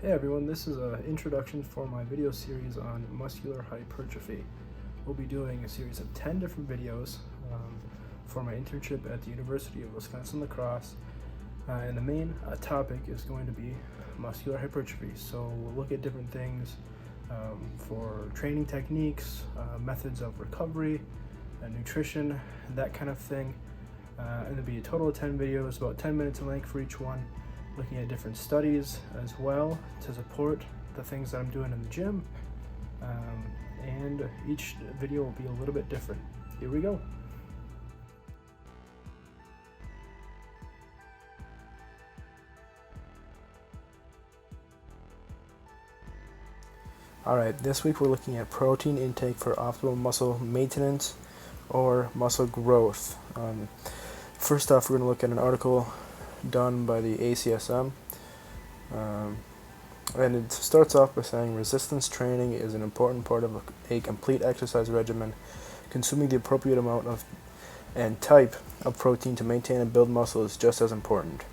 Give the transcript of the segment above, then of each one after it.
Hey everyone, this is an introduction for my video series on muscular hypertrophy. We'll be doing a series of 10 different videos for my internship at the University of Wisconsin-La Crosse, and the main topic is going to be muscular hypertrophy. So we'll look at different things for training techniques, methods of recovery, nutrition, that kind of thing. And there'll be a total of 10 videos, about 10 minutes in length for each one, looking at different studies as well to support the things that I'm doing in the gym. And each video will be a little bit different. Here we go. Alright, this week we're looking at protein intake for optimal muscle maintenance or muscle growth. First off, we're going to look at an article done by the ACSM, and it starts off by saying resistance training is an important part of a complete exercise regimen. Consuming the appropriate amount of and type of protein to maintain and build muscle is just as important.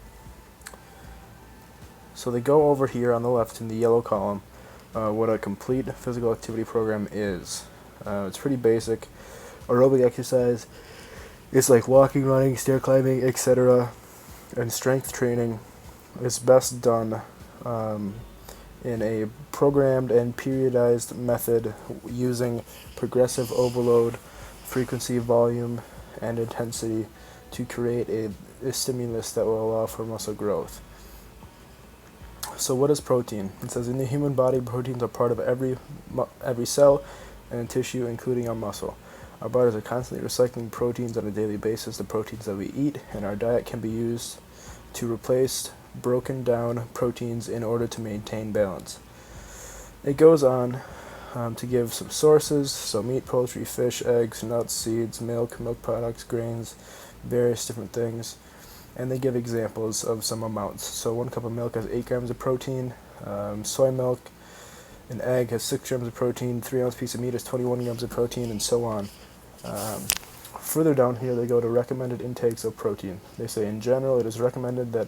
So they go over here on the left in the yellow column what a complete physical activity program is. It's pretty basic. Aerobic exercise is like walking, running, stair climbing, etc. And strength training is best done in a programmed and periodized method using progressive overload, frequency, volume, and intensity to create a stimulus that will allow for muscle growth. So what is protein? It says in the human body, proteins are part of every cell and tissue, including our muscle. Our bodies are constantly recycling proteins on a daily basis. The proteins that we eat and our diet can be used to replace broken down proteins in order to maintain balance. It goes on to give some sources, so meat, poultry, fish, eggs, nuts, seeds, milk products, grains, various different things, and they give examples of some amounts. So 1 cup of milk has 8 grams of protein, soy milk, an egg has 6 grams of protein, 3-ounce piece of meat has 21 grams of protein, and so on. Further down here, they go to recommended intakes of protein. They say in general, it is recommended that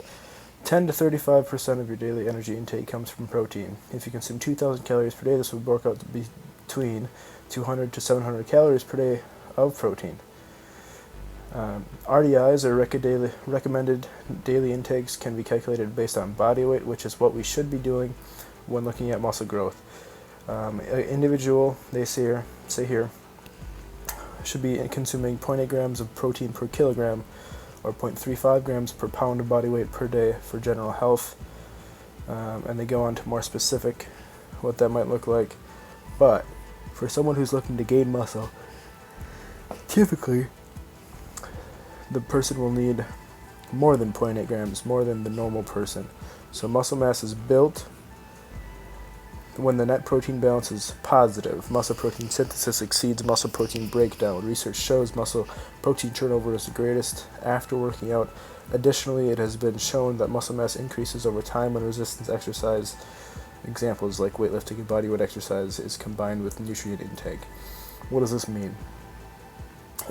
10 to 35% of your daily energy intake comes from protein. If you consume 2,000 calories per day, this would work out to be between 200 to 700 calories per day of protein. RDIs, or recommended daily intakes, can be calculated based on body weight, which is what we should be doing when looking at muscle growth. An individual, they say here, should be consuming 0.8 grams of protein per kilogram or 0.35 grams per pound of body weight per day for general health. And they go on to more specific what that might look like. But for someone who's looking to gain muscle, typically the person will need more than 0.8 grams, more than the normal person. So muscle mass is built when the net protein balance is positive. Muscle protein synthesis exceeds muscle protein breakdown. Research shows muscle protein turnover is the greatest after working out. Additionally, it has been shown that muscle mass increases over time when resistance exercise, examples like weightlifting and bodyweight exercise, is combined with nutrient intake. What does this mean?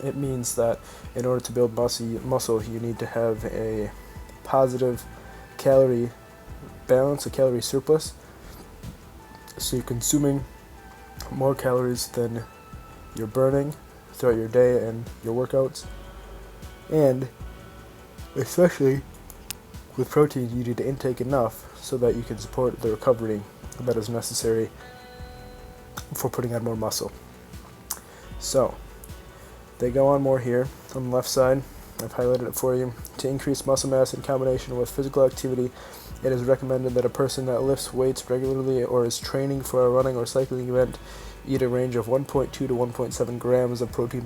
It means that in order to build muscle, you need to have a positive calorie balance, a calorie surplus. So you're consuming more calories than you're burning throughout your day and your workouts. And especially with protein, you need to intake enough so that you can support the recovery that is necessary for putting on more muscle. So they go on more here on the left side. I've highlighted it for you. To increase muscle mass in combination with physical activity, it is recommended that a person that lifts weights regularly or is training for a running or cycling event eat a range of 1.2 to 1.7 grams of protein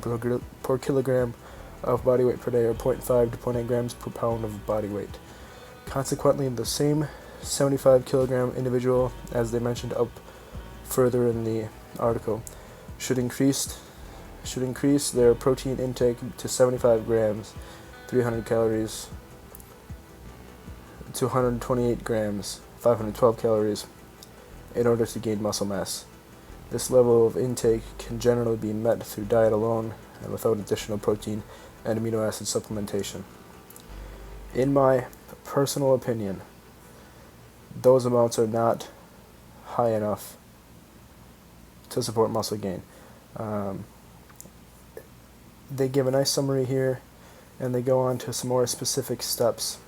per kilogram of body weight per day, or 0.5 to 0.8 grams per pound of body weight. Consequently, the same 75 kilogram individual, as they mentioned up further in the article, should increase their protein intake to 75 grams, 300 calories, to 128 grams, 512 calories, in order to gain muscle mass. This level of intake can generally be met through diet alone and without additional protein and amino acid supplementation. In my personal opinion, those amounts are not high enough to support muscle gain. They give a nice summary here, and they go on to some more specific steps.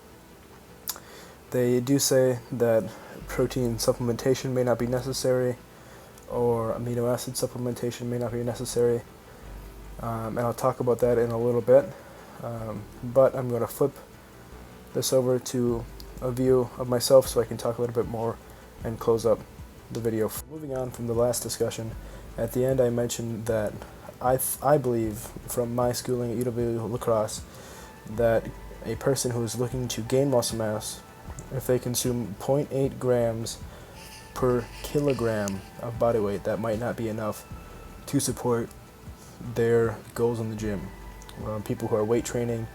They do say that protein supplementation may not be necessary, or amino acid supplementation may not be necessary, and I'll talk about that in a little bit, but I'm going to flip this over to a view of myself so I can talk a little bit more and close up the video. Moving on from the last discussion, at the end I mentioned that I believe from my schooling at UW La Crosse that a person who is looking to gain muscle mass, if they consume 0.8 grams per kilogram of body weight, that might not be enough to support their goals in the gym. People who are weight training,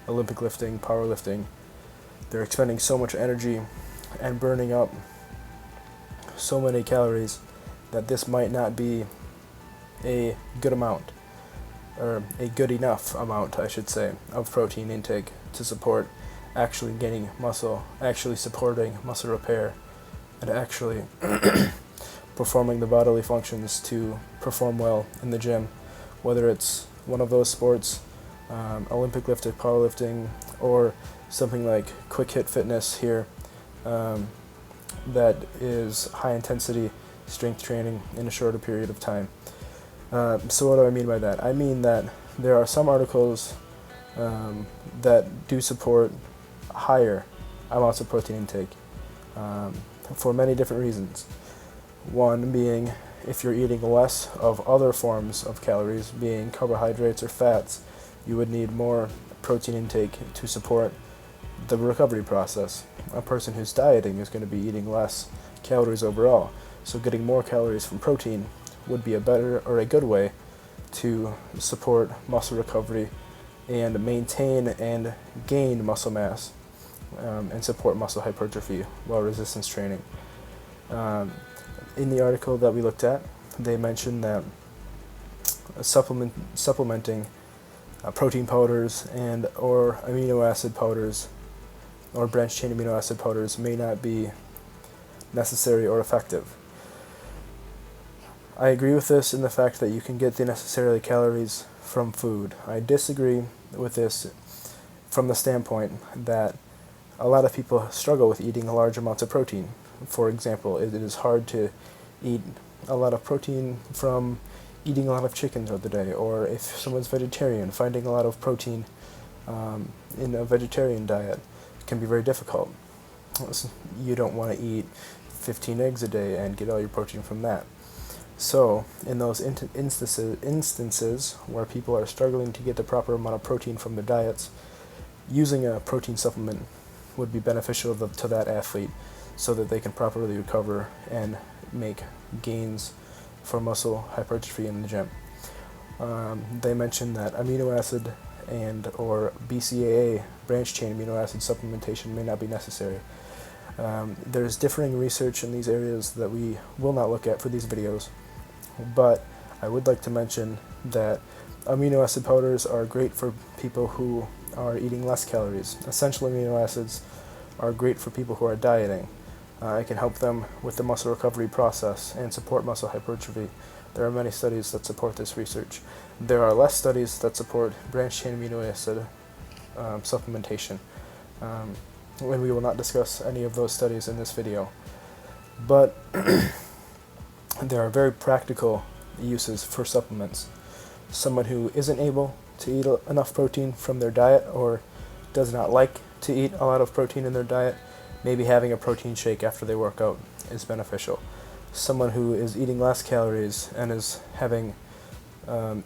Olympic lifting, powerlifting, they're expending so much energy and burning up so many calories that this might not be a good amount, or a good enough amount, I should say, of protein intake to support actually gaining muscle, actually supporting muscle repair, and actually performing the bodily functions to perform well in the gym, whether it's one of those sports, Olympic lifting, powerlifting, or something like quick hit fitness here, that is high intensity strength training in a shorter period of time. So what do I mean by that? I mean that there are some articles that do support higher amounts of protein intake for many different reasons. One being, if you're eating less of other forms of calories, being carbohydrates or fats, you would need more protein intake to support the recovery process. A person who's dieting is going to be eating less calories overall, so getting more calories from protein would be a better or a good way to support muscle recovery and maintain and gain muscle mass, and support muscle hypertrophy while resistance training. In the article that we looked at, they mentioned that supplementing protein powders and or amino acid powders or branched chain amino acid powders may not be necessary or effective. I agree with this in the fact that you can get the necessary calories from food. I disagree with this from the standpoint that a lot of people struggle with eating large amounts of protein. For example, it is hard to eat a lot of protein from eating a lot of chicken throughout the day, or if someone's vegetarian, finding a lot of protein in a vegetarian diet can be very difficult. You don't want to eat 15 eggs a day and get all your protein from that. So, in those instances where people are struggling to get the proper amount of protein from their diets, using a protein supplement would be beneficial to that athlete so that they can properly recover and make gains for muscle hypertrophy in the gym. They mentioned that amino acid and or BCAA, branched chain amino acid supplementation, may not be necessary. There's differing research in these areas that we will not look at for these videos, but I would like to mention that amino acid powders are great for people who are eating less calories. Essential amino acids are great for people who are dieting. It can help them with the muscle recovery process and support muscle hypertrophy. There are many studies that support this research. There are less studies that support branched chain amino acid supplementation. And we will not discuss any of those studies in this video. But there are very practical uses for supplements. Someone who isn't able to eat enough protein from their diet or does not like to eat a lot of protein in their diet, maybe having a protein shake after they work out is beneficial. Someone who is eating less calories and is having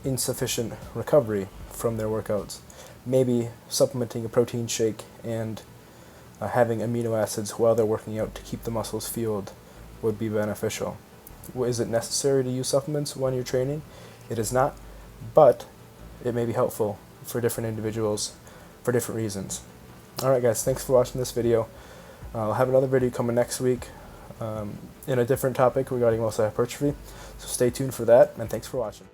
insufficient recovery from their workouts, maybe supplementing a protein shake and having amino acids while they're working out to keep the muscles fueled would be beneficial. Is it necessary to use supplements when you're training? It is not, but it may be helpful for different individuals for different reasons. Alright guys, thanks for watching this video. I'll have another video coming next week in a different topic regarding muscle hypertrophy, so stay tuned for that, and thanks for watching.